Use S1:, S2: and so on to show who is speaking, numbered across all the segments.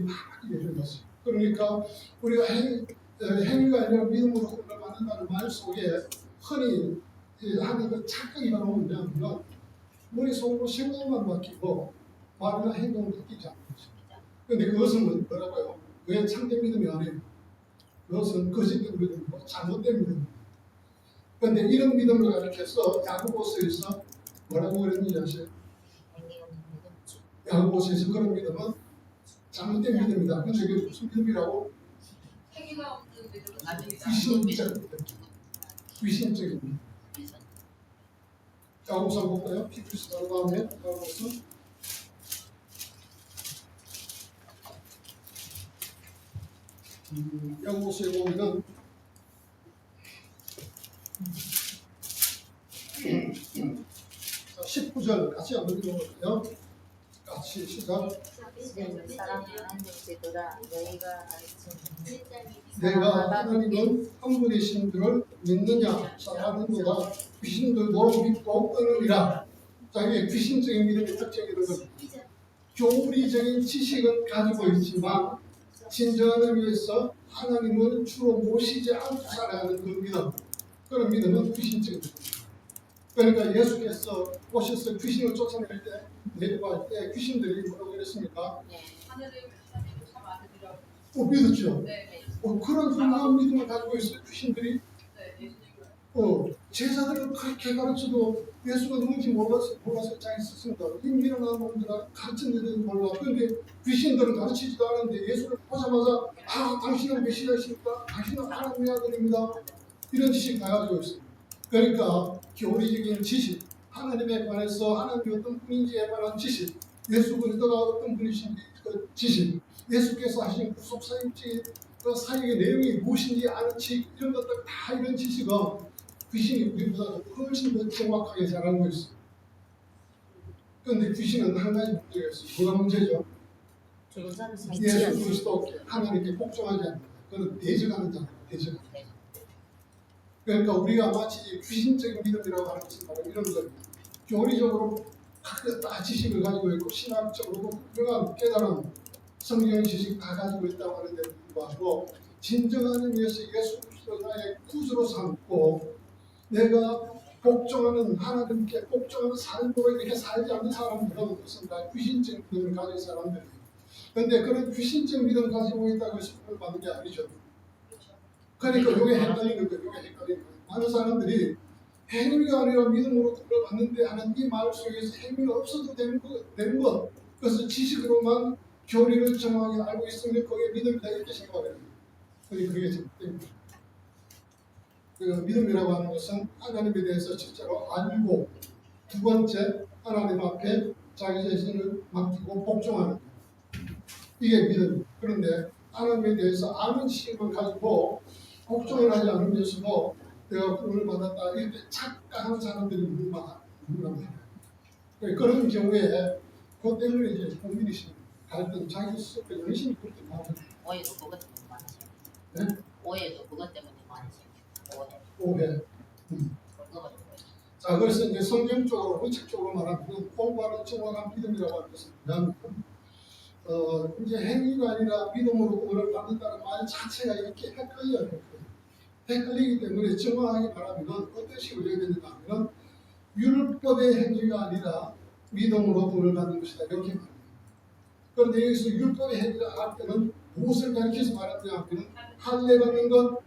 S1: 하게 되는 것이죠. 그러니까 우리가 행위가 아니라 믿음으로 구원을 받는다는 말 속에 흔히 하는 그 착각이 나오는 뭐냐면 머릿속으로 생각만 바뀌고 말이나 행동은 바뀌지 않는 것입니다. 그런데 그것은 뭐라고요? 왜 참된 믿음이 아니에요? 그것은 거짓된 믿음이고 잘못된 믿음입니다. 그런데 이런 믿음을 가르쳐서 야고보서에서 뭐라고 그랬는지 아세요? 야고보서에서 그런 믿음은 잘못된 믿음이다. 그런데 이게 무슨 믿음이라고?
S2: 행위가 없는 믿음은
S1: 귀신적인 믿음. 귀신적인 믿음. 야고보서 볼까요? 히브리서 다음에 야고보서 야고보서에 보면은 19절 같이 한번 읽어볼까요? 같이 시작. 내가 하나님은 한 분이신 줄을 믿느냐? 사람은보다 귀신들도 믿고 떠느니라. 자기의 귀신적인 믿음의 특징이 되는 겁니다. 교리적인 지식은 가지고 있지만 진정한 의미에서 하나님을 주로 모시지 않고 살아가는 그 믿음, 그런 믿음은 귀신적인 믿음입니다. 그러니까 예수께서 오셔서 귀신을 쫓아낼 때, 내려갈 때 귀신들이 뭐라고 그랬습니까?
S2: 하나님을 참 아들이라고.
S1: 믿었죠?
S2: 네.
S1: 그런 훌륭한 믿음을 가지고 있어요. 귀신들이.
S2: 네.
S1: 제자들은 그렇게 가르쳐도 예수가 누군지 몰라서 자기 스스로 임일어난 놈들아 가르치는 데는 몰라. 그런데 귀신들은 가르치지도 않았는데 예수를 보자마자 당신은 메시아이십니까? 당신은 하나님의 아들입니다. 이런 지식 다 가지고 있어요. 그러니까 교리적인 지식, 하나님에 관해서 하나님이 어떤 분인지에 관한 지식, 예수 그리스도가 어떤 분이신지 그 지식, 예수께서 하신 구속 사역지 그 사역의 내용이 무엇인지 아는 지식, 이런 것들 다 이런 지식은 귀신이 우리보다 훨씬 더 정확하게 잘 알고 있어요. 그런데 귀신은 한 가지 문제가 있어요. 뭐가 문제죠? 예수 그리스도께 하나님께 복종하지 않는다. 그건 대적하는 자예요. 대적하는 자. 그러니까 우리가 마치 귀신적인 믿음이라고 하는 것은 바로 이런 거예요. 교리적으로 다 지식을 가지고 있고 신학적으로도 훌륭한 깨달은 성경 지식 다 가지고 있다고 하는데 불구하고 진정한 의미에서 예수 그리스도를 나의 구주로 삼고 내가 복종하는 하나님께 복종하는 삶으로 이렇게 살지 않는 사람들은 무슨 다 귀신적 믿음을 가진 사람들이에요. 그런데 그런 귀신적 믿음을 가지고 있다고 해서 구원을 받는 게 아니죠. 그러니까 이게 헷갈리는 거예요. 이게 헷갈리는 거예요. 많은 사람들이 행위가 아니라 믿음으로 구원을 받는데 하는 이 말 속에서 행위가 없어도 되는 것. 그래서 지식으로만 교리를 정확하게 알고 있으면 그게 믿음이다 이렇게 생각해요. 그게 잘못됩니다. 그 믿음이라고 하는 것은 하나님에 대해서 실제로 알고 두 번째 하나님 앞에 자기 자신을 맡기고 복종하는 이게 믿음입니다. 그런데 하나님에 대해서 아는 지식만 가지고 복종을 하지 않은 데서도 내가 구원을 받았다 이렇게 착각하는 사람들이 너무 많아요. 그런 경우에 그것 때문에 이제 고민이 심해요. 갈등, 자기 스스로 열심히 그렇게 나오는
S3: 오해도 그것 때문에 많으세요.
S1: 네?
S3: 오해도 그것 때문에 많으세요.
S1: 오해. 자, 그래서 이제 성경적으로, 원칙적으로 말하면 공부하는 정확한 믿음이라고 하는 것은 뭐냐면 이제 행위가 아니라 믿음으로 구원을 받는다는 말 자체가 이렇게 헷갈려요. 헷갈리기 때문에 정확하게 말하면 어떤 식으로 해야 되는가 하면 율법의 행위가 아니라 믿음으로 구원을 받는 것이다 이렇게 말합니다. 그런데 여기서 율법의 행위가 할 때는 무엇을 가르쳐서 말하느냐 하면 할례 받는 것,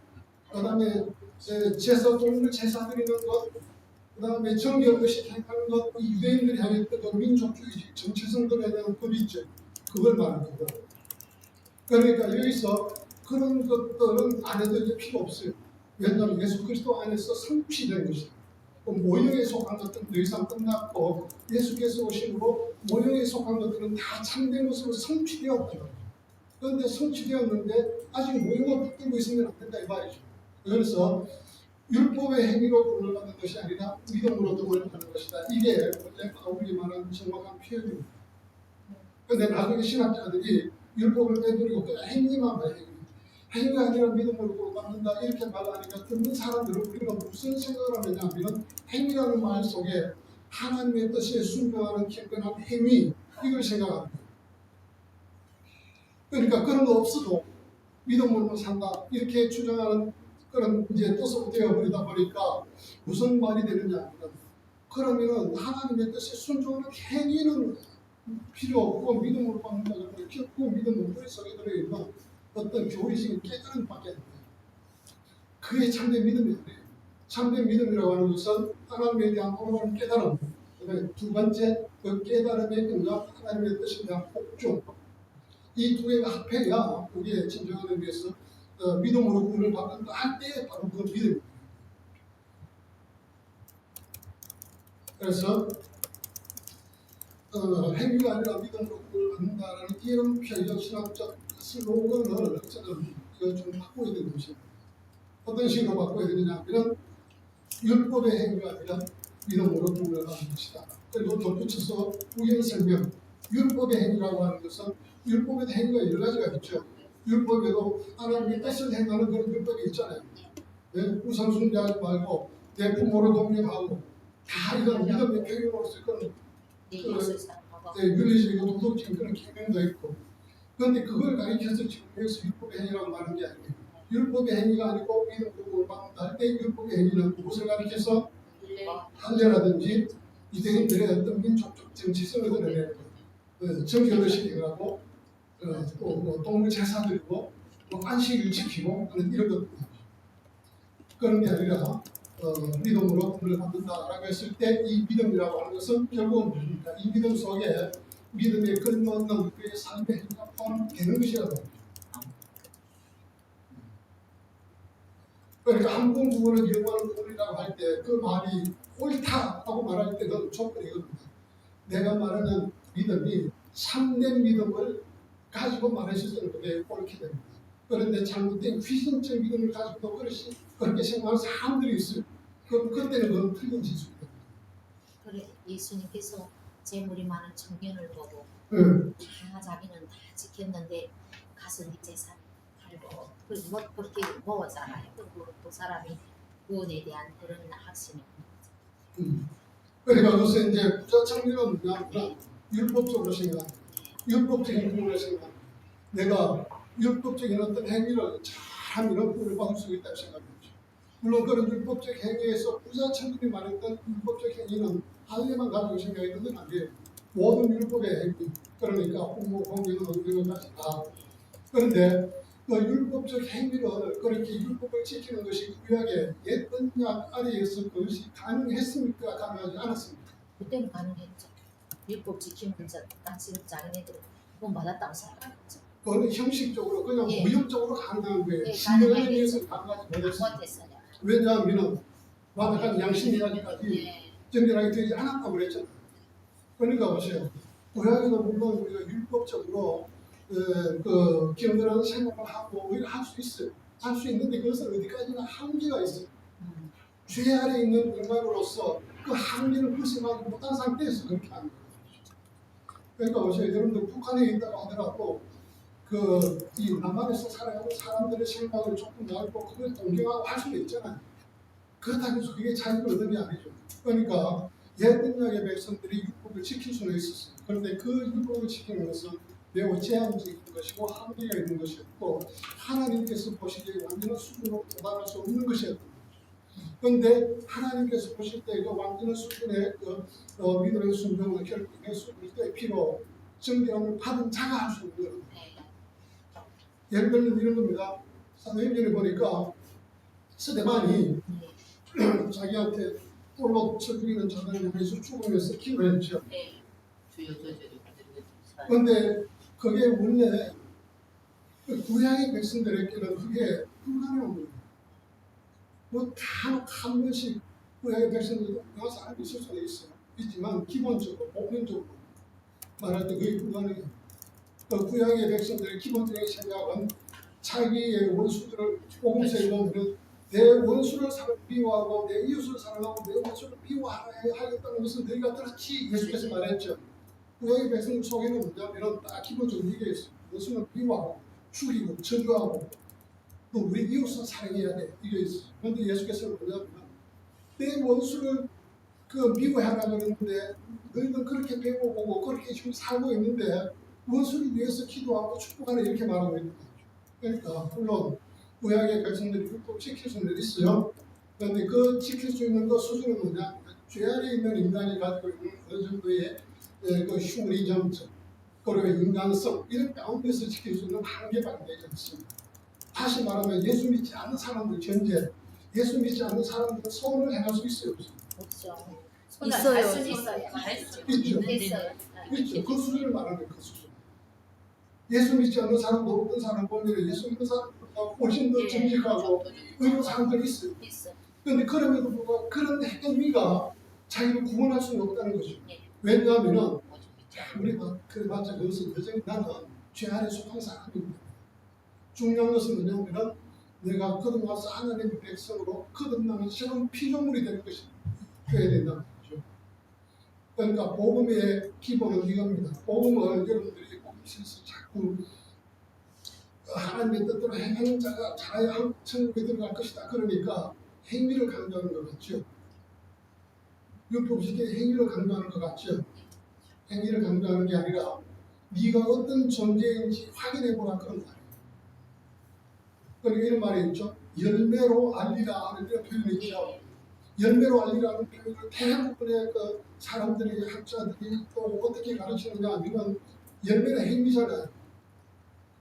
S1: 그 다음에 제사 종류 제사 드리는 것, 그 다음에 정결의식 행하는 것, 유대인들이 하였던 그 민족주의 정체성들에 대한 법이 있죠. 그걸 말하는 거예요. 그러니까 여기서 그런 것들은 안 해도 이제 필요 없어요. 왜냐하면 예수 그리스도 안에서 성취된 것이다. 모형에 속한 것들은 더 이상 끝났고 예수께서 오심으로 모형에 속한 것들은 다 참된 것으로 성취되었다. 그런데 성취되었는데 아직 모형을 붙들고 있으면 안 된다 이 말이죠. 그래서 율법의 행위로 구원을 받는 것이 아니라 믿음으로 구원을 받는 것이다. 이게 원래 바울이 말하는 정확한 표현입니다. 그런데 나중에 신학자들이 율법을 빼버리고 그냥 행위만 봐요. 행위가 아니라 믿음으로 구원을 받는다 이렇게 말하니까 듣는 사람들은 우리가 무슨 생각을 하느냐 하면 행위라는 말 속에 하나님의 뜻에 순종하는 경건한 행위 이걸 생각합니다. 그러니까 그런 거 없어도 믿음으로 산다 이렇게 주장하는 그런 이제 뜻으로 되어버리다 보니까 무슨 말이 되느냐 하면 그러면은 하나님의 뜻에 순종하는 행위는 필요 없고 믿음으로 받는다 그러면 결코 믿음은 머릿속에 들어있는 어떤 교리적인 깨달음밖에 안 돼요. 그게 참된 믿음이 아니에요. 참된 믿음이라고 하는 것은 하나님에 대한 올바른 깨달음, 그다음에 두 번째 그 깨달음의 근거 하나님의 뜻에 대한 복종, 이 두 개가 합해야 그게 진정한 의미에서 믿음으로 구원을 받는다 할 때 바로 그 믿음입니다. 그래서 행위가 아니라 믿음으로 구원을 받는다라는 이런 표현 신학적 슬로건을 저는 이거 좀 바꿔야 되는 것입니다. 어떤 식으로 바꿔야 되느냐 하면 율법의 행위가 아니라 믿음으로 구원을 받는 것이다. 그리고 덧붙여서 우연 설명, 율법의 행위라고 하는 것은 율법의 행위가 여러 가지가 있죠. 율법에도 하나님의 뜻을 행하는 그런 율법이 있잖아요. 네? 우상 숭배하지 말고 내 부모를 동경하고 다 이런 믿음의 표현으로서 그런 윤리적이고 도덕적인 그런 계명도 있고, 그런데 그걸 가리켜서 지금 여기서 율법의 행위라고 말하는 게 아니에요. 율법의 행위가 아니고 믿음으로 받는다 할 때 율법의 행위는 무엇을 가리켜서 할례라든지 유대인들의 어떤 민족적 정치성을 드러내는 거예요. 정결을 시키고 또 동물 제사 드리고 안식일 지키고 하는 이런 것들. 그런 게 아니라 믿음으로 구원을 받는다라고 했을 때 이 믿음이라고 하는 것은 결국은 뭡니까? 이 믿음 속에 믿음의 근원은 그의 삶의 행위가 포함되는 것이라고 합니다. 그러니까 한 번 구원을 이용하는 구원이라고 할 때 그 말이 옳다라고 말할 때는 조건이거든요. 내가 말하는 믿음이 참된 믿음을 가지고 말했을 때는 그게 옳게 됩니다. 그런데 잘못된 귀신적 믿음을 가지고 그렇게 생각하는 사람들이 있어요. 그때는 그건 틀린 지수입니다.
S3: 그래 예수님께서 재물이 많은 청년을 보고 다 자기는 다 지켰는데 가서 네 재산 팔고 뭐 그렇게 모았잖아요. 그리고 그 사람이 구원에 대한 그런 확신이
S1: 그러니까 그것은 이제 부자 청년은 뭐냐 율법적으로 생각합니다. 율법적인 구원을 생각합니다. 내가 율법적인 어떤 행위를 잘하면 구원을 받을 수 있다고 생각합니다. 물론 그런 율법적 행위에서 부자 청년이 말했던 율법적 행위는 할례만 가지고 생각했던 건 아니에요. 모든 율법의 행위, 그러니까 공모, 공경은 이런 것까지 다. 그런데 그 율법적 행위를 그렇게 율법을 지키는 것이 구약의 옛 언약 아래에서 그것이 가능했습니까? 가능하지 않았습니까?
S3: 그때는 가능했죠. 율법 지키면서 당신은 자기네들 돈 받았다고 생각했죠.
S1: 그거는 형식적으로 그냥
S3: 예.
S1: 무역적으로 가능한 거예요.
S3: 예,
S1: 신령에
S3: 가능하겠죠.
S1: 의해서 가능하지 못했어요.
S3: 못했어요.
S1: 왜냐하면 완벽한 양심 이야기까지
S3: 예.
S1: 정결하게 되지 않았다고 그랬잖아요. 그러니까 보세요. 구약에도 물론 우리가 율법적으로 그 경건한 생각을 하고 우리가 할 수 있어요. 할 수 있는데 그것은 어디까지나 한계가 있어요. 죄 아래 있는 인간으로서 그 한계를 벗어나지 못한 상태에서 그렇게 하는 거예요. 그러니까 보세요. 여러분들 북한에 있다고 하더라도 이 남한에서 살아가는 사람들의 생각을 조금 넓고 그걸 동경하고 할 수도 있잖아요. 그렇다고 해서 그게 자유를 얻은 게 아니죠. 그러니까 옛 언약의 백성들이 율법을 지킬 수는 있었어요. 그런데 그 율법을 지키는 것은 매우 제한적인 것이고 한계가 있는 것이었고 하나님께서 보시기에 완전한 수준으로 도달할 수 없는 것이었던 거죠. 그런데 하나님께서 보실 때 그 완전한 수준의 믿음의 순종을 결국에 수준의 피로 정결함을 받은 자가 할 수 있는 거예요. 예를 들면 이런 겁니다. 사도행전에 보니까 스데반이 자기한테 돌로 쳐 죽이는 자들에 대해서 죽으면서 기도했죠.
S3: 네. 주여 저주를
S1: 그런데 그게 원래 그 구약의 백성들에게는 그게 불가능한 거예요. 한 번씩 구약의 백성들도 나와서 알고 있을 수는 있어요. 있지만 기본적으로 보편적으로 말할 때 그게 불가능해요. 그 구약의 백성들의 기본적인 생각은 자기의 원수들을 복음서에 보면 내 원수를 미워하고 내 이웃을 사랑하고 내 원수를 미워하겠다는 것은 너희가 들었지 예수께서 말했죠. 구약의 백성 속에는 뭐냐면 딱 기본적으로 이게 있어요. 원수는 미워하고 죽이고 저주하고 또 우리 이웃을 사랑해야 돼 이게 있어요. 그런데 예수께서 뭐냐면 내 원수를 미워하라고 하는데 너희는 그렇게 배워보고 그렇게 지금 살고 있는데 원수를 위해서 기도하고 축복하는 이렇게 말하고 있는 거죠. 그러니까 물론 구약의 백성들이 율법 지킬 수는 있어요. 그런데 그 지킬 수 있는 그 수준은 뭐냐? 죄 안에 있는 인간이 가지고 있는 어느 정도의 그 휴머니즘적 그리고 인간성 이런 가운데서 지킬 수 있는 한계밖에 되지 않습니다. 다시 말하면 예수 믿지 않는 사람들 전제, 예수 믿지 않는 사람들은 소원을 행할 수 있어요, 없어요?
S3: 없죠.
S2: 있어요.
S3: 할 수는 있어요.
S1: 있죠.
S3: 있어요.
S1: 있죠. 그 수준을 말하는 거예요, 그 수준. 예수 믿지 않는 사람도 어떤 사람 보면 예수 믿는 사람보다 훨씬 더 정직하고 의로운 사람들이 있어요.
S3: 있어.
S1: 그런데 그럼에도 불구하고 그런 행위가 자기를 구원할 수는 없다는 거죠.
S3: 예.
S1: 왜냐하면 우리 그래봤자 그것은 여전히 나는 죄 안에 속한 사람입니다. 중요한 것은 뭐냐면 내가 거듭나서 하나님의 백성으로 거듭나는 새로운 피조물이 되는 것이 되어야 된다는 거죠. 그러니까 복음의 기본은 이겁니다. 복음을 여러분들이 복음에서 자꾸 하나님의 뜻대로 행하는 자가 잘해야 천국에 들어갈 것이다. 그러니까 행위를 강조하는 것 같죠. 율법식의 행위를 강조하는 것 같죠. 행위를 강조하는 게 아니라 네가 어떤 존재인지 확인해보라 그런 말이에요. 그러니까 이런 말이 있죠. 열매로 알리라 하는 그런 표현이 있죠. 열매로 알리라는 표현을 대부분의 그 사람들이 학자들이 또 어떻게 가르치느냐 하면 열매는 행위잖아요.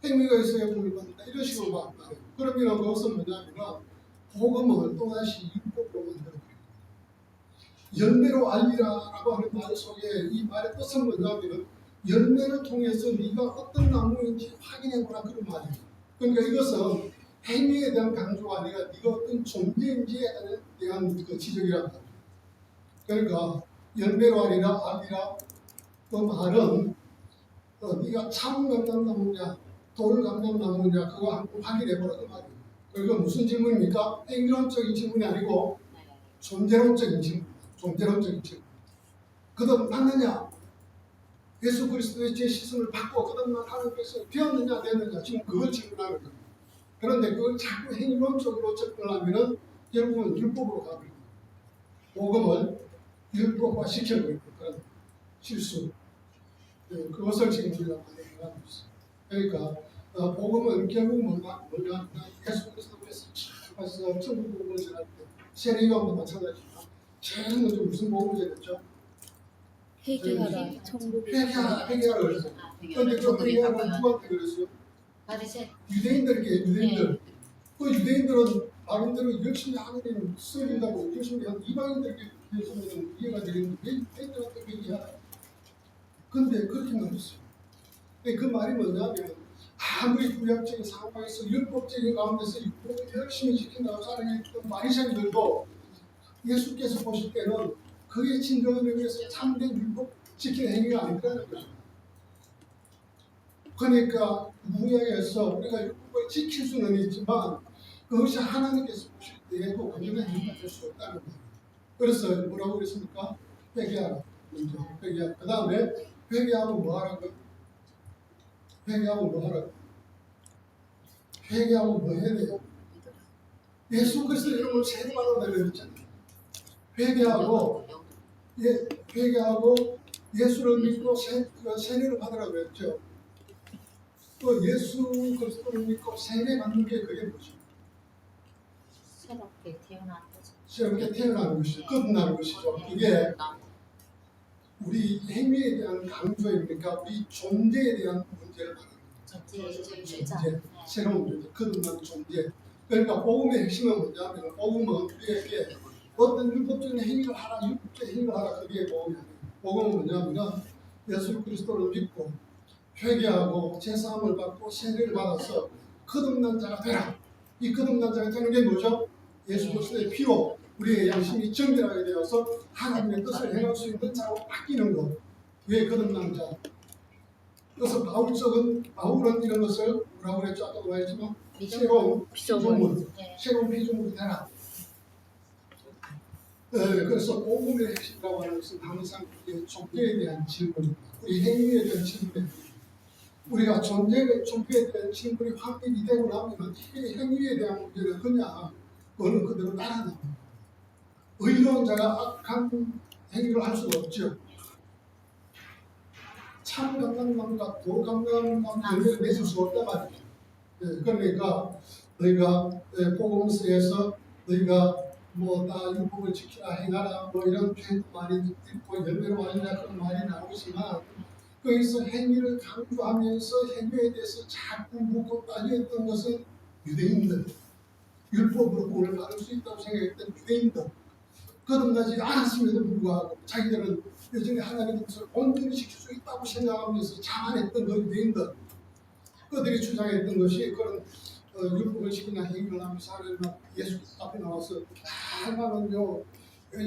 S1: 행위가 있어야 복을 받는다 이런 식으로 말해요. 그러면 그것은 뭐냐면 복음을 또다시 율법으로 만들어버립니다. 열매로 알리라라고 하는 말 속에 이 말의 뜻은 뭐냐면 열매를 통해서 네가 어떤 나무인지 확인해보라 그런 말이에요. 그러니까 이것은 행위에 대한 강조가 아니라 네가 어떤 존재인지에 대한 그 지적이란 말이에요. 그러니까 열매로 알리라 그 말은 네가 참 감람나무냐 돌 감람나무냐 그거 한번 확인해보라 그 말이에요. 그리고 무슨 질문입니까? 행위론적인 질문이 아니고 존재론적인 질문. 존재론적인 질문. 거듭났느냐? 예수 그리스도의 제 시선을 받고 거듭난 하나님께서 되었느냐 되었느냐 지금 그걸 질문하는 거예요. 그런데 그걸 자꾸 행위론적으로 접근하면은 결국은 율법으로 가버립니다. 복음을 율법화 시켜버리는 그런 실수. 그것을 지금 우리가 많이 하고 있어요. 그러니까 복음은 결국 뭐냐? 예수 그리스도께서 와서 천국 복음을 전할 때 세례요한도 마찬가지지만 제일 먼저 무슨 복음을 전했죠?
S4: 회개하라 천국에
S1: 회개하라 그랬어요. 그런데 그 회개하라는 누구한테 그랬어요?
S3: 바리새
S1: 유대인들. 그 유대인들은 나름대로 열심히 하나님 쓰인다고 열심히 한 이방인들에게 비해서는 이해가 되는데 유대인들한테 회개하라. 근데 그렇게 말했어요. 그 말이 뭐냐면 아무리 구약적인 상황에서 율법적인 가운데서 율법을 열심히 지킨다고 사랑했던 바리새인들도 예수께서 보실 때는 그의 진정한 의미에서 참된 율법 지키는 행위가 아니라는 거죠. 그러니까 구약에서 우리가 율법을 지킬 수는 있지만 그것이 하나님께서 보실 때에도 완전한 행위가 될 수 없다는 거예요. 그래서 뭐라고 그랬습니까? 회개하라. 먼저 회개하라. 그 다음에 회개하고 뭐 하라고? 회개하고 뭐 하라고? 회개하고 뭐 해야 돼요? 예수 그리스도 이름을 세례받아라 그랬잖아요. 회개하고 예수를 믿고 세례를 받으라고 그랬죠. 또 예수 그리스도를 믿고 세례 받는 게 그게 뭐죠?
S3: 새롭게 태어나는 거죠.
S1: 새롭게 태어나는 것이죠. 거듭나는 것이죠. 그게 우리 행위에 대한 강조입니까? 우리 존재에 대한 문제를 말하는 거죠. 존재, 새로운 존재, 거듭난 존재. 그러니까 복음의 핵심은 뭐냐면 복음은 우리에게 어떤 율법적인 행위를 하라, 율법적인 행위를 하라 그게 복음이 아니에요. 복음은 뭐냐면 예수 그리스도를 믿고 회개하고 제사함을 받고 세례를 받아서 거듭난 자가 되라. 이 거듭난 자가 되는 게 뭐죠? 예수 그리스도의 피로 우리의 양심이 정결하게 되어서 하나님의 뜻을 행할 수 있는 자로 바뀌는 것. 왜 거듭난 자? 그래서 바울은 이런 것을 뭐라고 그랬죠? 아까도 말했지만 새로운 피조물, 새로운 피조물이 되라. 그래서 복음의 핵심이라고 하는 것은 항상 존재에 대한 질문입니다. 우리 행위에 대한 질문입니다. 우리가 존재에 대한 질문이 확립이 되고 나면 이 행위에 대한 문제는 그냥 그거는 그대로 따라갑니다. 의로운 자가 악한 행위를 할 수가 없죠. 참 감람나무가 도 감람나무 열매를 맺을 수 없단 말이죠. 그러니까 너희가 복음서에서 너희가 뭐다 율법을 지키라 행하라 뭐 이런 표현도 많이 있고 열매로 말이나 그런 말이 나오지만 거기서 행위를 강조하면서 행위에 대해서 자꾸 묻고 따졌던 것은 유대인들, 율법으로 구원을 받을 수 있다고 생각했던 유대인들, 거듭나지 않았음에도 불구하고 자기들은 여전히 하나님의 뜻을 온전히 지킬 수 있다고 생각하면서 자만했던 그 유대인들, 그들이 주장했던 것이 그런 율법을 지키나 행위를 하면서 하나님 예수 앞에 나와서 나는요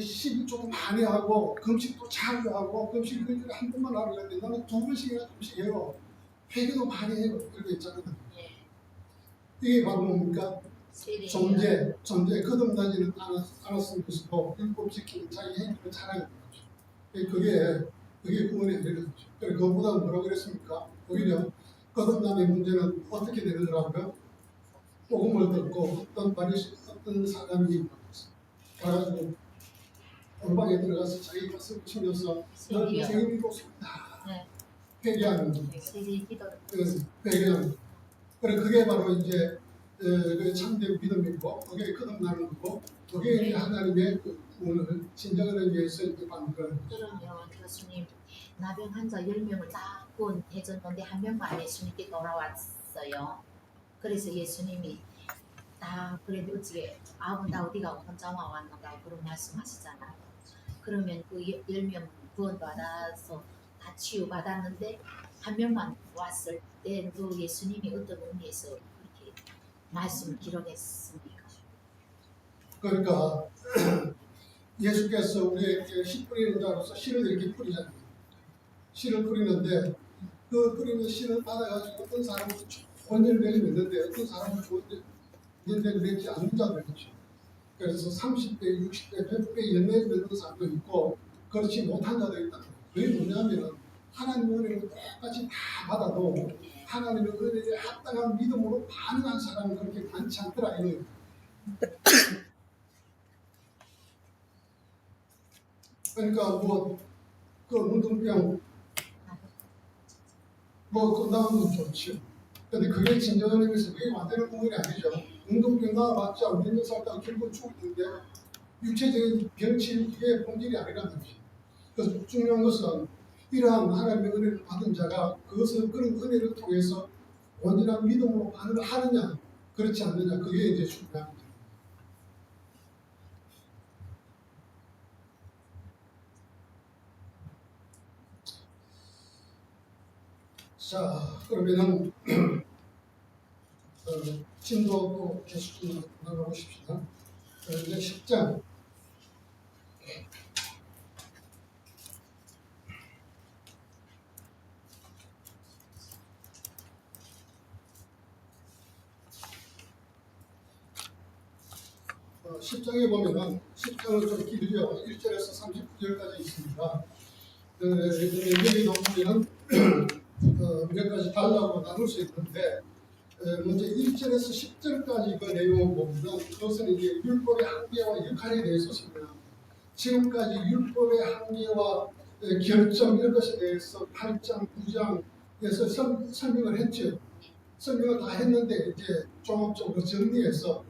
S1: 시기조금 많이 하고 금식도 자주 하고 금식 일주일에 한 번만 하려는데 나는 2번씩이나 금식해요. 회개도 많이 해요. 이렇게 있잖아요. 이게 바로 뭡니까? 존재 거듭나지는 않았으면서도 율법 지키는 자기 행위를 자랑하는 거죠. 그게 구원의 아니라는 거죠. 그것보다 뭐라고 그랬습니까? 오히려 거듭남의 문제는 어떻게 되더라고요? 복음을 듣고 어떤 사람이 가가지고 골방에 들어가서 자기 가슴을 치면서 넌 죄인이고 속다 회개하는 거. 회개하는 거. 그게 바로 이제 그 참된 믿음이고 그게 거듭나는 거고 그게 이제 하나님의 그 구원을 진정하는 위해서 이제 만들어요.
S3: 그러면 교수님 나병 환자 10명을 다 구원해줬는데 한 명만 예수님께 돌아왔어요. 그래서 예수님이 다 그래도 어찌게 나 어디가 혼자 왔는가 그런 말씀하시잖아요. 그러면 그 10명 구원받아서 다 치유받았는데 한 명만 왔을 때 그 예수님이 어떤 의미에서 그렇게 말씀을 기록했습니까?
S1: 그러니까 예수께서 우리에게 씨 뿌리는 자로서 씨를 이렇게 뿌리잖아요. 씨를 뿌리는데 그 뿌리는 씨를 받아가지고 어떤 사람은 좋은 열매를 맺는데 어떤 사람은 좋은 열매를 맺지 않는 자도 있죠. 그래서 30배, 60배, 100배 열매를 맺는 사람도 있고 그렇지 못한 자도 있다. 그게 뭐냐면 하나님의 은혜를 똑같이 다 받아도 하나님의 은혜에 합당한 믿음으로 반응한 사람은 그렇게 많지 않더라 이거예요. 그러니까 그 문둥병 끝나는 건 좋죠. 근데 그게 진정한 의미에서 그게 완전한 구원이 아니죠. 문둥병 나와봤자 몇 년 살다가 결국 죽었는데 육체적인 병치 그게 본질이 아니란 말이죠. 그래서 중요한 것은 이러한 하나님의 은혜를 받은 자가 그런 은혜를 통해서 온전한 믿음으로 반응을 하느냐 그렇지 않느냐 그게 이제 중요합니다. 자, 그러면은 진도도 계속 나가보십시다. 이제 10장. 어, 10장에 보면은 10장은 좀 길죠. 1절에서 39절까지 있습니다. 여기도 보면은 몇 가지 달라고 나눌 수 있는데 먼저 1절에서 10절까지 그 내용을 보면 그것은 이제 율법의 한계와 역할에 대해서 설명합니다. 지금까지 율법의 한계와 결점 이런 것에 대해서 8장, 9장에서 설명을 했죠. 설명을 다 했는데 이제 종합적으로 정리해서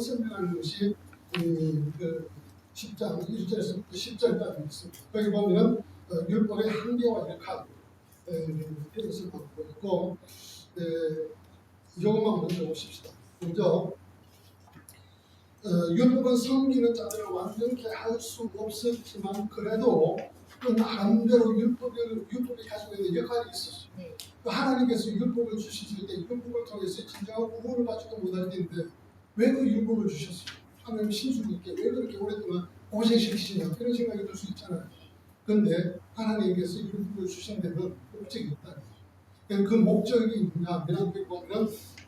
S1: 설명하는 것이 그 10장 1절에서 10절까지 있습니다. 거기 보면 율법의 한계와 역할 이것을 보고 있고 이것만 먼저 보십시다. 먼저 율법은 섬기는 자들을 완전케 할 수 없었지만 그래도 그 나름대로 율법이 가지고 있는 역할이 있었어요. 하나님께서 율법을 주셨을 때 율법을 통해서 진정한 구원을 받지도 못할 텐데 왜 그 율법을 주셨어요? 하나님 신수님께 왜 그렇게 오랫동안 고생시키시냐 그런 생각이 들 수 있잖아요. 그런데 하나님께서 율법을 주신 데는 목적이 있다. 그 목적이 뭐냐면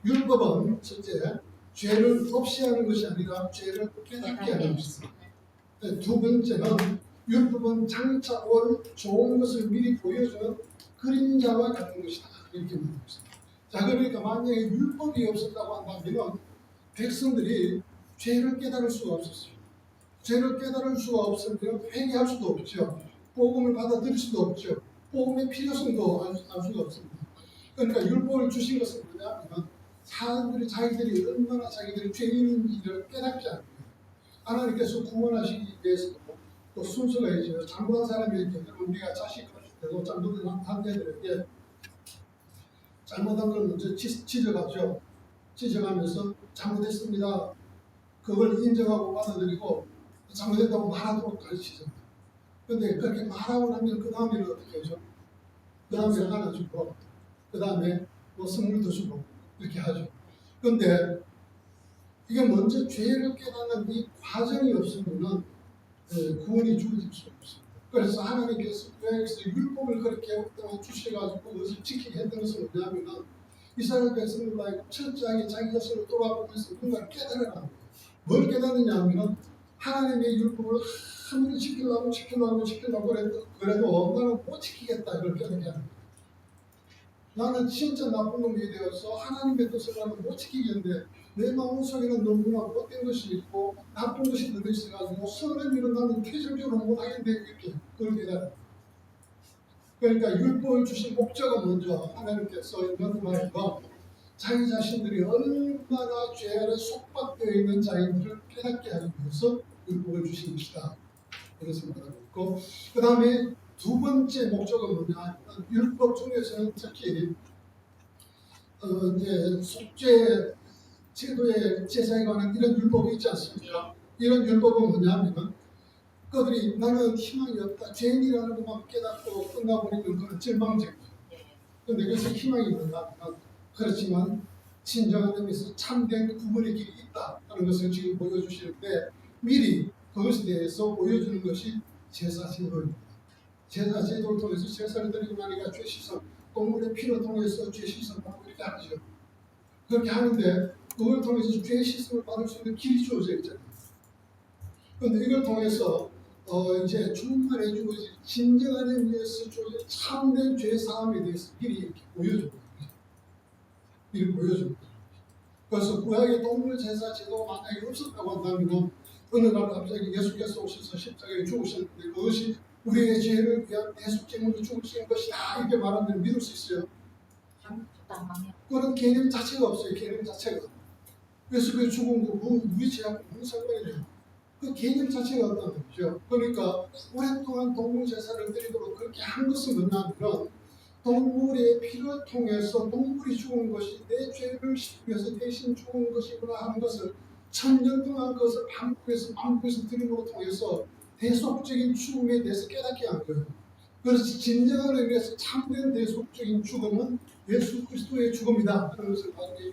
S1: 율법은 첫째 죄를 없이 하는 것이 아니라 죄를 깨닫게 하는 것입니다. 두 번째는 율법은 장차 올 좋은 것을 미리 보여주는 그림자와 같은 것이다. 이렇게 말합니다. 자, 그러니까 만약에 율법이 없었다고 한다면 백성들이 죄를 깨달을 수가 없었어요. 죄를 깨달을 수가 없으면 회개할 수도 없죠. 복음을 받아들일 수도 없죠. 복음의 필요성도 알 수가 없습니다. 그러니까 율법을 주신 것은 뭐냐면 사람들이 자기들이 얼마나 자기들이 죄인인지를 깨닫지 않는 거예요. 하나님께서 구원하시기 위해서 또 순서가 있어요. 잘못한 사람에게 우리가 자식할 때도 잘못한 자들에게 잘못한 걸 먼저 지적하죠. 지적하면서 잘못했습니다. 그걸 인정하고 받아들이고 잘못했다고 말하도록 가르치죠. 그런데 그렇게 말하고 나면 그 다음에는 어떻게 하죠? 그 다음에 하나 주고 그 다음에 뭐 선물도 주고 이렇게 하죠. 그런데 이게 먼저 죄를 깨닫는 이 과정이 없으면 구원이 주어질 수 없습니다. 그래서 하나님께서 율법을 그렇게 오랫동안 주셔가지고 그것을 지키게 했던 것은 뭐냐면 이스라엘 백성들과 철저하게 자기 자신을 돌아보면서 뭔가를 깨달으라는 거예요. 뭘 깨닫느냐 하면 하나님의 율법을 아무리 지키려고 그래도 나는 못 지키겠다 이걸 깨닫게 하는 거예요. 나는 진짜 나쁜 놈이 되어서 하나님의 뜻을 나는 못 지키겠는데 내 마음속에는 너무나 못된 것이 있고 나쁜 것이 들어있어가지고 선한 일은 나는 최종적으로 못하겠는데 이렇게 그걸 깨달아요. 그러니까 율법을 주신 목적은 먼저 하나님께서 이런 말이고 자기 자신들이 얼마나 죄에 속박되어 있는 자인들을 깨닫게 하기 위해서 율법을 주신 것이다. 이것을 말하고 있고 그 다음에 두 번째 목적은 뭐냐 율법 중에서는 특히 이제 속죄 제도의 제사에 관한 이런 율법이 있지 않습니까? 이런 율법은 뭐냐면 그들이 나는 희망이 없다. 죄인이라는 것만 깨닫고 끝나버리면 그건 절망적이에요. 그런데 그래서 희망이 뭐냐면 그렇지만 진정한 의미에서 참된 구원의 길이 있다 하는 것을 지금 보여주시는데 미리 그것에 대해서 보여주는 것이 제사 제도입니다. 제사 제도를 통해서 제사를 드리고 나니까 죄 씻음, 동물의 피를 통해서 죄 씻음하고 이렇게 하죠. 그렇게 하는데 그걸 통해서 죄 씻음을 받을 수 있는 길이 주어져 있잖아요. 그런데 이걸 통해서 이제 충만해 주어진 진정한 의미에서 주어진 참된 죄 사함에 대해서 미리 이렇게 보여주는 거예요. 미리 보여주는 거예요. 그래서 구약의 동물 제사 제도가 만약에 없었다고 한다면 어느 날 갑자기 예수께서 오셔서 십자가에 죽으셨는데 그것이 우리의 죄를 위한 대속제물로 죽으신 것이다 이렇게 말하면 믿을 수 있어요. 그런 개념 자체가 없어요. 개념 자체가. 예수께서 죽은 거 우리 죄하고 무슨 상관이 돼요? 그 개념 자체가 없다는 거죠. 그러니까 오랫동안 동물 제사를 드리도록 그렇게 한 것은 뭐냐면 동물의 피를 통해서 동물이 죽은 것이 내 죄를 씻기 위해서 대신 죽은 것이구나 하는 것을 1000년 동안 그것을 반복해서 드림으로 통해서 대속적인 죽음에 대해서 깨닫게 한 거예요. 그래서 진정한 의미에서 참된 대속적인 죽음은 예수 그리스도의 죽음이다 하는 것을 나중에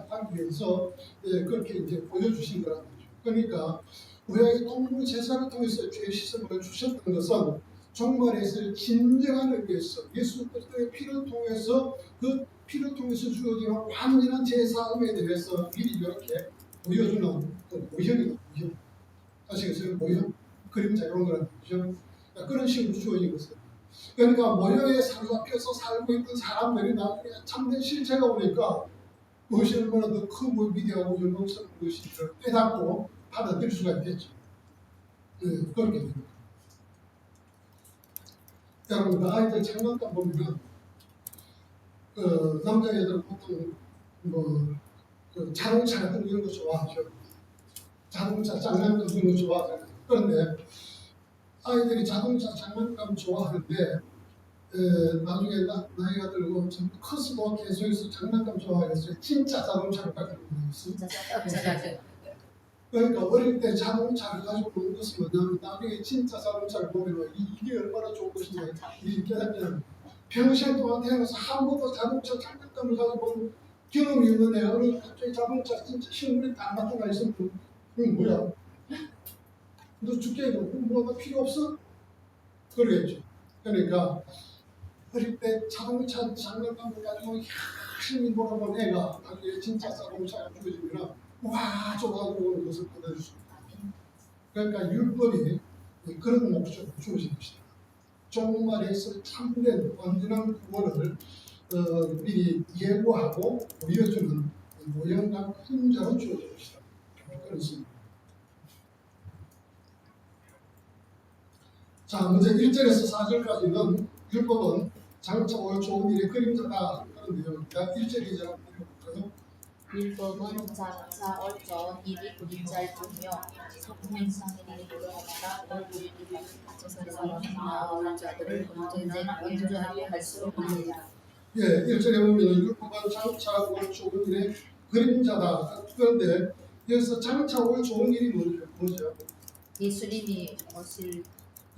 S1: 하기 위해서 그렇게 이제 보여주신 거라는 거죠. 그러니까 구약의 동물 제사를 통해서 죄 씻음을 주셨던 것은 정말에서 진정한 의미에서 예수 그리스도의 피를 통해서 그 피를 통해서 주어지는 완전한 제사함에 대해서 미리 이렇게 보여주는 그 모형이다. 모형. 아시겠어요? 모형? 그림자 이런 거라는 거죠. 그런 식으로 주어진 것은. 그러니까 모형에 사로잡혀서 살고 있던 사람들이 나중에 참된 실체가 오니까 무엇이 얼마나 더 크고 위대하고 영광스러운 것인지를 깨닫고 받아들일 수가 있겠죠. 그렇게 됩니다. 여러분, 아이들 장난감 보면 남자애들은 보통 자동차 같은 이런 거 좋아하죠. 자동차 장난감 이런 거 좋아하잖아요. 그런데 아이들이 자동차 장난감 좋아하는데 나중에 나이가 들고 좀 커서도 계속해서 장난감 좋아하겠어요. 진짜 자동차를 가지고 있어요. 그러니까 어릴 때 자동차를 가지고 노는 것은 뭐냐면 나중에 진짜 자동차를 보면 이게 얼마나 좋은 것인가 이렇게 깨닫게 합니다. 평생 동안 태어나서 한 번도 자동차 장난감을 가지고 본 경험이 없는 애가 어느 갑자기 자동차 진짜 시험물이 딱 나타나 있으면 그건 뭐야? 너 죽게 이거 뭐가 필요 없어? 그러겠죠. 그러니까 어릴 때 자동차 장난감을 가지고 열심히 놀아본 애가 나중에 진짜 자동차가 주어지면 와 좋아하고 오는 것을 받아줄 수 있다. 그러니까 율법이 그런 목적으로 주어진 것이다. 정말에서 참된 완전한 구원을 미리 예고하고 보여주는 모형과 흔적으로 주어진 것이다. 그렇습니다. 자, 먼저 1절에서 4절까지는 율법은 장차 올 좋은 일의 그림자다 하는 내용입니다. 1절 2절 한번 읽어볼까요?
S3: 율법은 장차 올 좋은 일이 그림자일 뿐이요 성행성의 일이 그러하다 얼굴이 가져서는 나올 자들을 언제나 할 수 없느니라.
S1: 예, 1절에 보면 율법은 장차 올 좋은 일의 그림자다. 그런데 여기서 장차 올 좋은 일이 뭐죠?
S3: 예수님이 오실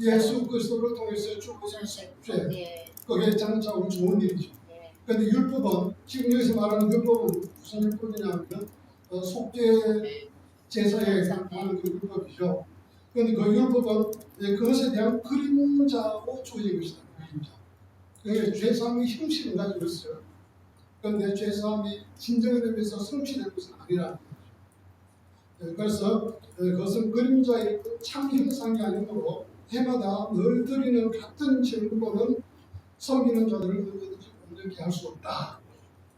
S1: 예수 그리스도를 통해서 주어진 죄.
S3: 예,
S1: 그게 장차 올 좋은 일이죠.
S3: 예.
S1: 그런데 율법은 지금 여기서 말하는 율법은 무슨 율법이냐면 속죄 제사에 관한 그 율법이죠. 그런데 그 율법은 그것에 대한 그림자로 주어진 것이다. 그림자. 그게 죄사함이 형식은 가지고 있어요. 그런데 죄사함이 진정한 의미에서 성취된 것은 아니라. 그래서 그것은 그림자의 참 형상이 아니므로 해마다 늘 드리는 같은 제물로는 섬기는 자들을 언제든지 온전히 할 수 없다.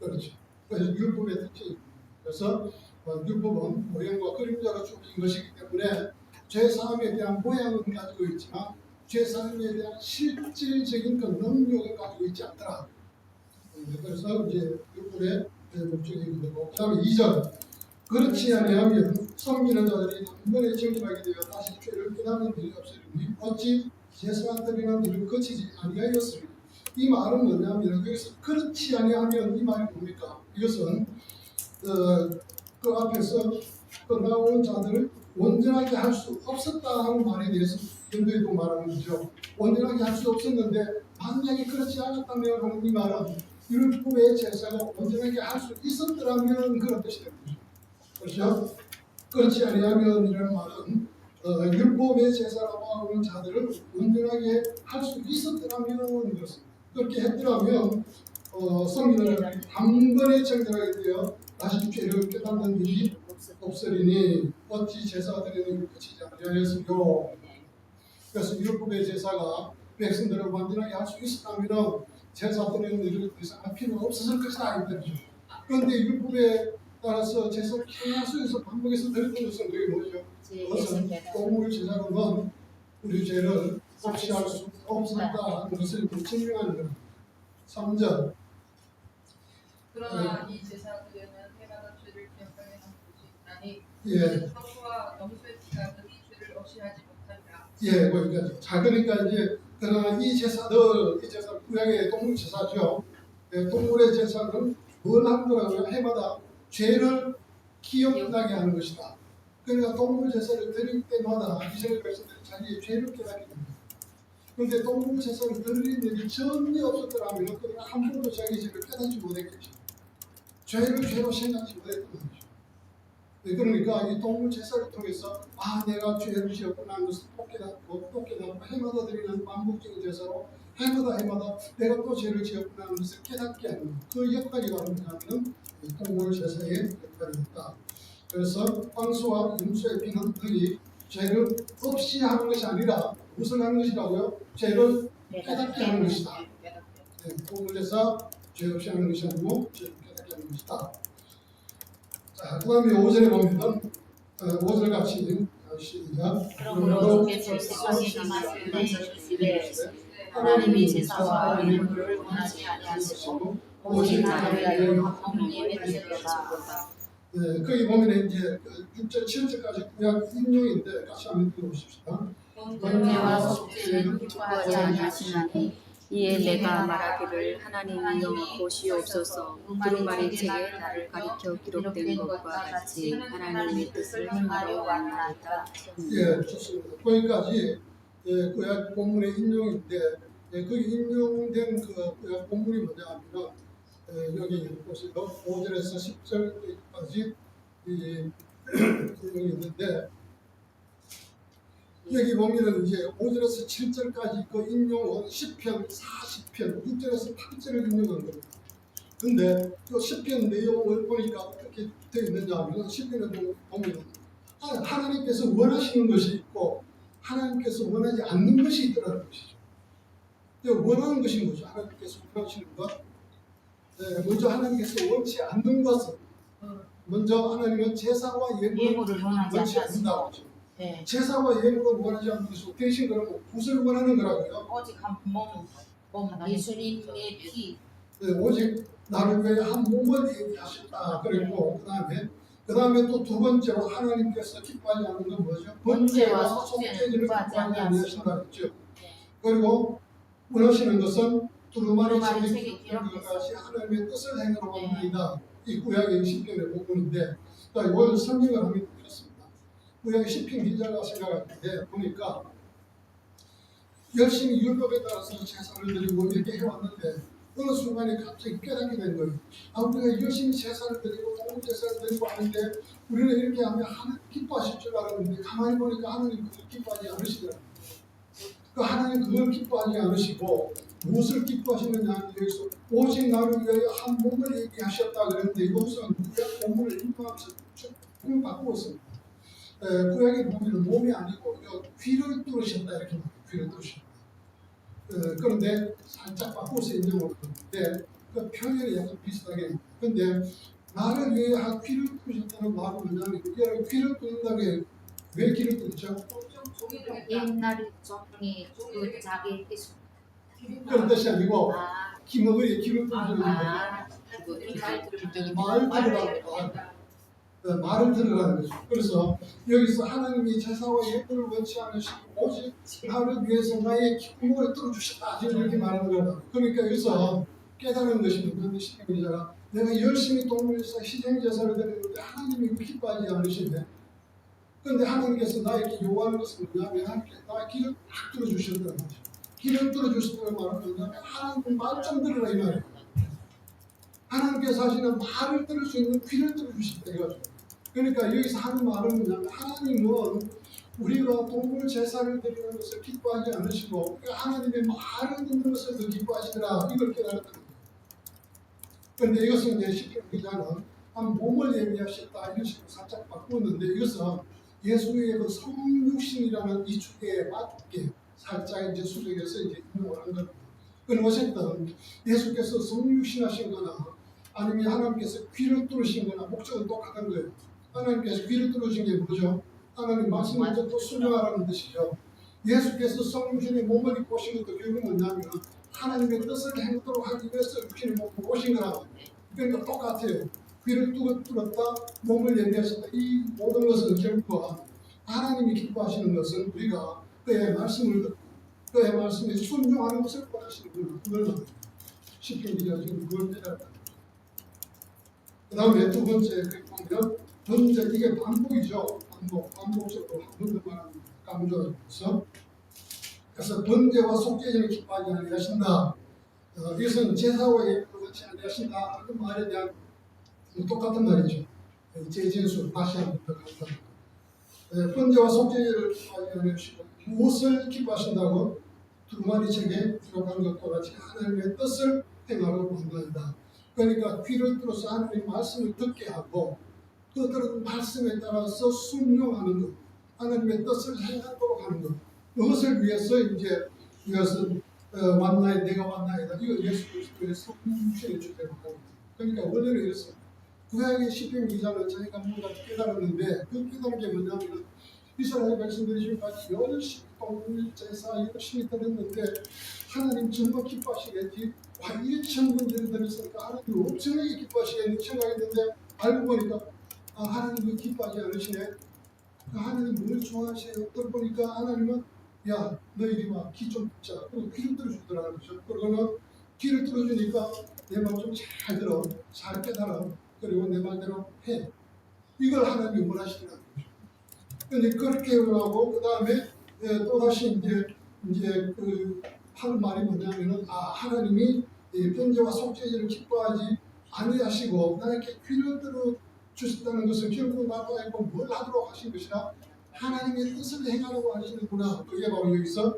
S1: 그렇죠. 그래서 율법의 특징입니다. 그래서 율법은 모형과 그림자로 주어진 것이기 때문에 죄사함에 대한 모양은 가지고 있지만 죄사함에 대한 실질적인 그 능력을 가지고 있지 않더라. 그래서 이제 율법의 목적이 되고, 그 다음에 2절. 그렇지 아니하면 섬기는 자들이 단번에 정결하게 되어 다시 죄를 깨닫는 일이 없으리니 어찌 제사 드리는 일을 거치지 아니하였으리니. 이 말은 뭐냐면 여기서 그렇지 아니하면 이 말이 뭡니까? 이것은 그 앞에서 나오는 자들을 온전하게 할 수 없었다 하는 말에 대해서 연도에도 말하는 거죠. 온전하게 할 수 없었는데 만약에 그렇지 않았다면 하는 이 말은 율법의 제사가 온전하게 할 수 있었더라면 그런 뜻이 되는 거죠. 그렇죠? 그렇지 아니하면 이라는 말은 율법의 제사라고 하는 자들을 온전하게 할 수 있었더라면 그렇습니다. 그렇게 했더라면 성인은 단번에 정결하게 되어 다시 죄를 깨닫는 일이 없으리니 어찌 제사 드리는 일을 그치지 아니하였으며. 그래서 율법의 제사가 백성들을 완전하게 할 수 있었다면 제사 드리는 일을 더 이상 할 필요가 없었을 것이다 이 뜻이죠. 그런데 율법에 따라서 제사를 계속해서 반복해서 드렸던 것은 그게 뭐죠? 그것은 동물 제사로는 우리 죄를 없이할 수 없었다 하는 것을 증명하는 겁니다. 3절.
S2: 그러나 이 제사들에는 해마다 죄를 기억하게 하는 것이 있나니
S1: 예.
S2: 성수와 염소의 피가 그이 죄를 없이 하지 못하리라.
S1: 예, 그러니까 그러니까 이제 그러나 이 제사 구약의 동물 제사죠. 동물의 제사는 뭘 하는 거라고요? 해마다 죄를 기억나게 하는 것이다. 그러니까 동물 제사를 드릴 때마다 이스라엘 백성들이 자기의 죄를 깨닫게 됩니다. 그런데 동물 제사를 드리는 일이 전혀 없었더라면 그들은 한 번도 자기 죄를 깨닫지 못했겠죠. 죄를 죄로 생각지 못했던 거죠. 그러니까 이 동물 제사를 통해서 내가 죄를 지었구나 하는 것을 또 깨닫고 해마다 드리는 반복적인 제사로 해마다 내가 또 죄를 지었구나 하는 것을 깨닫게 하는 그 역할이 바로 뭐냐면 동물 제사의 역할이었다. 그래서 황소와 염소의 피는 그이 죄를 없이 하는 것이 아니라 무슨 하는 것이라고요? 죄를 깨닫게 하는 것이다. 동물 제사 죄 없이 하는 것이 아니고 죄를 깨닫게 하는 것이다. 자, 그 다음에 5절에 보면 5절 같이 시작.
S3: 그러므로 주께서 세상에 말씀하시되 하나님이 제사와 예물을 원하지 아니하시고 오직 나를 위하여 한 예배드렸다.
S1: 거기 보면 이제 6절 7절까지 구약 인용인데 같이 한번 읽어보십시다.
S3: 번제와 속죄는 기뻐하지 아니하시나니
S4: 이에 내가 말하기를 하나님이여 보시옵소서. 두루마리 책에 나를 가리켜 기록된 것과 같이 하나님의 뜻을 행하러 왔나이다.
S1: 예, 좋습니다. 거기까지 구약 본문의 인용인데 거기 인용된 그 구약 본문이 뭐냐면 여기 보세요. 5절에서 10절까지 인용이 있는데 여기 보면은 이제 5절에서 7절까지 그 인용은 10편, 40편, 6절에서 8절을 인용한 겁니다. 근데 또 10편 내용을 보니까 어떻게 되어 있느냐 하면 10편에 보면 하나님께서 원하시는 것이 있고 하나님께서 원하지 않는 것이 있더라는 것이죠. 원하는 것이 뭐죠? 하나님께서 원하시는 것. 먼저 하나님께서 원치 않는 것은 먼저 하나님은 제사와 예물을 원치 않는다고 하죠.
S3: 네.
S1: 제사와 예물을 원하지 않는 것이 대신 그러면 무엇을 원하는 거라고요?
S3: 오직 한 몸. 예수님의 피
S1: 네, 오직 나를 위해 한 몸을 얘기하셨다 그랬고 그 다음에 또 두 번째로 하나님께서 기뻐하지 않는 건 뭐죠?
S3: 번제와
S1: 속죄를
S3: 속죄는
S1: 기뻐하지
S3: 기뻐하지
S1: 않으신다 그랬죠.
S3: 네.
S1: 그리고 원하시는 것은 두루마리
S3: 두루마리
S1: 책에
S3: 책에
S1: 기록된 것
S3: 기록됐어.
S1: 같이 하나님의 뜻을 행하러
S3: 네.
S1: 원하이다. 이 구약의 시편의 부분인데 이걸 설명을 하면 그렇습니다. 구약의 시편 기자가 생각할 때 보니까 열심히 율법에 따라서 제사를 드리고 이렇게 해왔는데 어느 순간에 갑자기 깨닫게 된 거예요. 우리가 열심히 제사를 드리고 동물 제사를 드리고 하는데 우리는 이렇게 하면 하나님 기뻐하실 줄 알았는데 가만히 보니까 하나님 그걸 기뻐하지 않으시더라고요. 그 하나님 그걸 기뻐하지 않으시고 무엇을 기뻐하시느냐 여기서 오직 나를 위하여 한 몸을 얘기하셨다 그랬는데 이것은 구약 본문을 인도하면서 조금 바꾸었습니다. 구약의 보면은 몸이 아니고 귀를 뚫으셨다 이렇게 말해요. 귀를 뚫으셨다. 그런데 살짝 바꿔서 인정을 하는데 그 표현이 약간 비슷하게 근데 나를 위해 한 귀를 뚫으셨다는 말은 뭐냐면 귀를 뚫는다고 왜 귀를 뚫죠?
S3: 옛날 종이 그 자기 뜻
S1: 그런 뜻이 아니고
S3: 아,
S1: 기먹으리 귀를 뚫으시는 거예요. 말을 들으라는 거죠. 그래서 여기서 하나님이 제사와 예물을 원치 않으시고 오직 나를 위해서 나의 기쁨을 뚫어주셨다 지금 이렇게 말하는 거예요. 그러니까 여기서 깨달은 것이 뭐냐면 시편기자가 내가 열심히 동물에서 희생제사를 드리는데 하나님이 기뻐하지 않으시네. 그런데 하나님께서 나에게 요구하는 것은 뭐냐면 나의 길을 딱 뚫어주셨다는 거죠. 길을 뚫어주셨다는 말은 뭐냐면 하나님 말 좀 들으라 이 말이에요. 하나님께서 하시는 말을 들을 수 있는 귀를 뚫어주셨다 이거죠. 그러니까 여기서 하는 말은 뭐냐면 하나님은 우리가 동물 제사를 드리는 것을 기뻐하지 않으시고 하나님의 말을 듣는 것을 더 기뻐하시더라 이걸 깨달았다는 거예요. 그런데 이것은 이제 시편 기자는 한 몸을 얘기하셨다 이런 식으로 살짝 바꾸었는데 이것은 예수의 그 성육신이라는 이 주제에 맞게 살짝 이제 수정해서 이제 인용을 한 겁니다. 그건 어쨌든 예수께서 성육신하신 거나 아니면 하나님께서 귀를 뚫으신 거나 목적은 똑같은 거예요. 하나님께서 귀를 뚫으신 게 뭐죠? 하나님 말씀을 듣고 순종하라는 뜻이죠. 예수께서 성육신의 몸을 입고 오신 것도 결국은 뭐냐면 하나님의 뜻을 행도록 하기 위해서 육신의 몸을 오신 거라. 그러니까 똑같아요. 귀를 뚫었다, 몸을 예비하셨다. 이 모든 것은 결국 하나님이 기뻐하시는 것은 우리가 그의 말씀을 듣고 그의 말씀에 순종하는 것을 원하시는 분은 그걸 시편기가 지금 그걸 깨달았다. 그 다음에 두 번째 보면 번제 이게 반복이죠. 반복적으로 한 번 더 말하는 강조해서 그래서 번제와 속죄제를 기뻐하지 아니하신다. 이것은 제사와 예물을 원치 아니하신다 하는 말에 대한 똑같은 말이죠. 재진수 다시 한번 더 간단합니다. 번제와 속죄제를 기뻐하지 아니하시고 무엇을 기뻐하신다고? 두루마리 책에 기록한 것과 같이 하나님의 뜻을 행하러 원한다. 그러니까 귀를 뚫어서 하나님의 말씀을 듣게 하고 그 들은 말씀에 따라서 순종하는 것, 하나님의 뜻을 행하도록 하는 것. 이것을 위해서 이제 이것은 왔나이다, 내가 왔나이다. 이거 예수 그리스도의 성육신의 주제로 합니다. 그러니까 원래는 이렇습니다. 구약의 시편 기자는 자기가 뭔가 깨달았는데 그 깨달은 게 뭐냐면 이스라엘 백성들이 지금까지 열심히 동물 제사 열심히 드렸는데 하나님 정말 기뻐하시겠지? 와 1,000분들이 드렸으니까 하나님 엄청나게 기뻐하시겠니? 생각했는데 알고 보니까 하나님은 기뻐하지 않으시네. 하나님 뭘 좋아하세요? 들어보니까 하나님은 야 너 이리 와 귀 좀 듣자. 그리고 귀를 들어주더라는 거죠. 그러고는 귀를 들어주니까 내 말 좀 잘 들어, 잘 깨달아. 그리고 내 말대로 해. 이걸 하나님이 원하시더라는 거죠. 근데 그렇게 하고 그 다음에 또 다시 이제 그 하는 말이 뭐냐면은 하나님이 번제와 속죄제를 기뻐하지 아니하시고 나에게 귀를 들어 주셨다는 것은 결국 나로 하여금 뭘 하도록 하신 것이라 하나님의 뜻을 행하려고 하시는구나. 그게 바로 여기서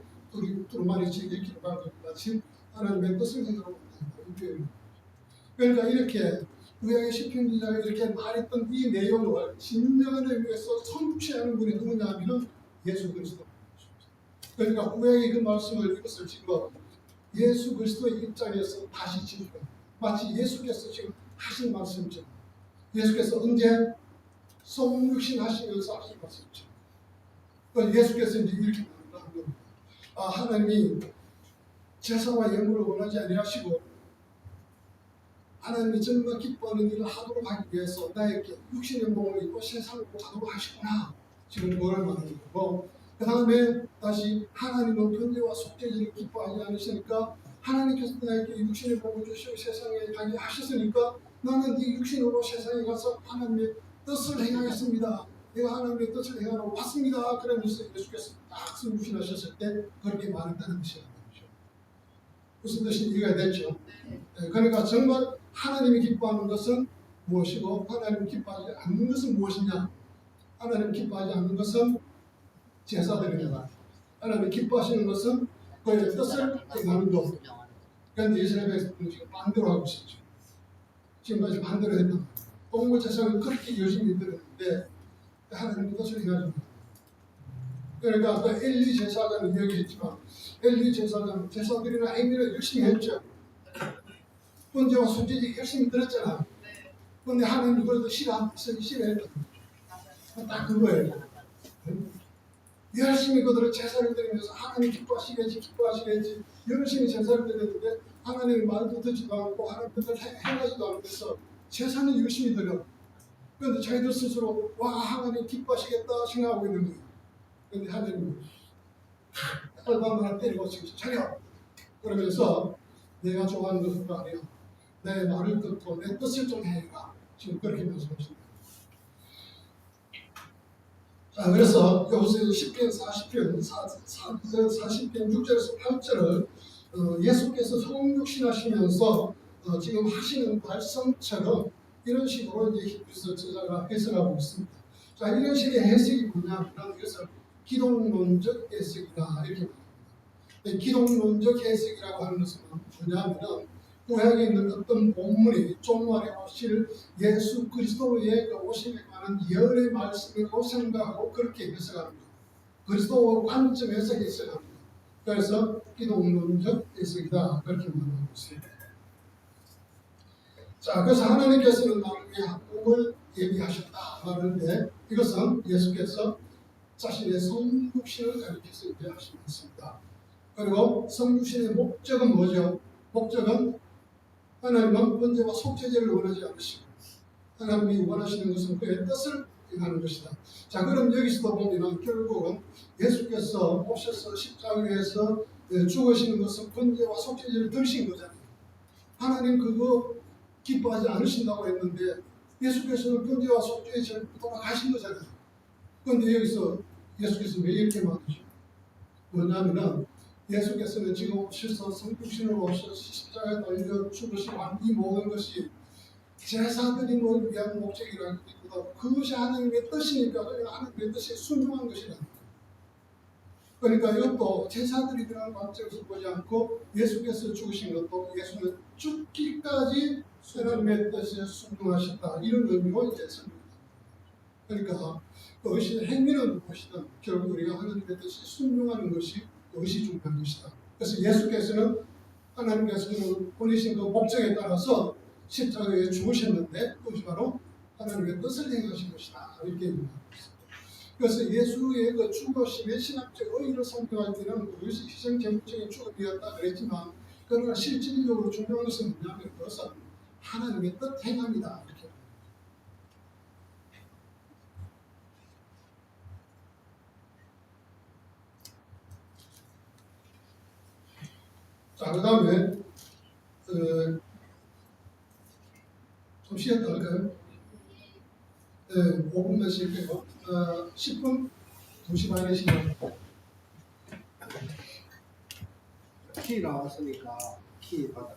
S1: 두루마리 책에 기록한 것 같이 하나님의 뜻을 행하려고 한다. 그러니까 이렇게 구약의 시편 기자가 이렇게 말했던 이 내용을 진정을 위해서 성취하는 분이 누구냐면은 예수 그리스도. 그러니까 구약의 그 말씀을 이것을 지금 예수 그리스도의 입장에서 다시 지금 마치 예수께서 지금 하신 말씀이죠. 예수께서 언제 성육신 하시면서 하신 말씀이죠. 예수께서 이제 이렇게 말하는 겁니다. 하나님이 제사와 예물을 원하지 아니하시고 하나님이 정말 기뻐하는 일을 하도록 하기 위해서 나에게 육신의 몸을 입고 세상으로 가도록 하시구나. 지금 그걸 말하는 거고, 그 다음에 다시 하나님은 번제와 속죄제를 기뻐하지 않으시니까 하나님께서 나에게 육신의 몸을 주시고 세상에 가게 하셨으니까 나는 이 육신으로 세상에 가서 하나님의 뜻을 행하겠습니다. 내가 하나님의 뜻을 행하러 왔습니다. 그러면서 예수께서 딱 승부신하셨을 때 그렇게 말했다는 뜻이라는 거죠. 무슨 뜻인지 이해가 됐죠? 그러니까 정말 하나님이 기뻐하는 것은 무엇이고 하나님이 기뻐하지 않는 것은 무엇이냐? 하나님이 기뻐하지 않는 것은 제사드립니다. 하나님이 기뻐하시는 것은 그의 뜻을 행하는 것. 그런데 이스라엘 백성들은 지금 반대로 하고 있었죠. 지금까지 반대로 했단 말이에요. 동물 제사를 그렇게 열심히 드렸는데 하나님의 뜻을 행하지 못합니다. 그러니까 아까 엘리 제사장은 이야기했지만 엘리 제사장은 제사드리는 행위를 열심히 했죠. 번제와 속죄제 열심히 드렸잖아. 그런데 하나님이 그래도 싫어했다. 딱 그거예요. 열심히 그들을 제사를 드리면서 하나님 기뻐하시겠지 열심히 제사를 드렸는데 하나님의 말도 듣지도 않고 하나님 뜻을 행하지도 않으면서 제사는 열심히 드려. 그런데 자기들 스스로 와 하나님 기뻐하시겠다 생각하고 있는 거예요. 그런데 하나님은 얼마나 때리고 지금 차려 그러면서 내가 좋아하는 것은 아니야. 내 말을 듣고 내 뜻을 좀 해라. 지금 그렇게 말씀하십니다. 자, 그래서 여기서 10편 40편 40편 6절에서 8절을 예수께서 성육신하시면서 지금 하시는 말씀처럼 이런 식으로 이제 히브리서 저자가 해석하고 있습니다. 자, 이런 식의 해석이 뭐냐면 이것을 기독론적 해석이다 이렇게 말합니다. 기독론적 해석이라고 하는 것은 뭐냐면은 구약에 있는 어떤 본문이 종말에 오실 예수 그리스도의 그 오심에 관한 예언의 말씀이라고 생각하고 그렇게 해석하는 거예요. 그리스도 관점에서 해석하는 거예요. 그래서 기독론적 해석이다 그렇게 말하고 있습니다. 자, 그래서 하나님께서는 나를 위해 복음을 예비하셨다 말하는데 이것은 예수께서 자신의 성육신을 가리켜서 얘기하셨습니다. 그리고 성육신의 목적은 뭐죠? 목적은 하나님은 번제와 속죄제를 원하지 않으시고 하나님이 원하시는 것은 그의 뜻을 행하는 것이다. 자, 그럼 여기서도 보면 결국은 예수께서 오셔서 십자가에서 죽으시는 것은 번제와 속죄제를 드리신 거잖아요. 하나님 그거 기뻐하지 않으신다고 했는데 예수께서는 번제와 속죄제를 돌아가신 거잖아요. 그런데 여기서 예수께서 왜 이렇게 말하죠? 뭐냐면은 예수께서는 지금 오셔서 성육신으로 오셔서 십자가에 달려 죽으시고 이 모든 것이 제사드림을 위한 목적이라는 것보다 그것이 하나님의 뜻이니까 하나님의 뜻에 순종한 것이라는 거예요. 그러니까 이것도 제사드리라는 관점에서 보지 않고 예수께서 죽으신 것도 예수는 죽기까지 하나님의 뜻에 순종하셨다 이런 의미로 이제 설명합니다. 그러니까 그것이 행위는 무엇이든 결국 우리가 하나님의 뜻에 순종하는 것이 그것이 중요한 것이다. 그래서 예수께서는 하나님께서는 보내신 그 목적에 따라서 십자가에 죽으셨는데 그것이 바로 하나님의 뜻을 행하신 것이다. 이렇게 얘기합니다. 그래서 예수의 그 죽으심의 신학적 의의를 설명할 때는 그것이 희생제물적인 죽음이었다 그랬지만 그러나 실질적으로 중요한 것은 뭐냐면 그것은 하나님의 뜻 행함이다. 이렇게. 자, 그 다음에 좀 쉬었다 할까요? 5분만 쉴게요. 10분? 2시 반에 쉬어요.
S5: 키 나왔으니까 키 받아.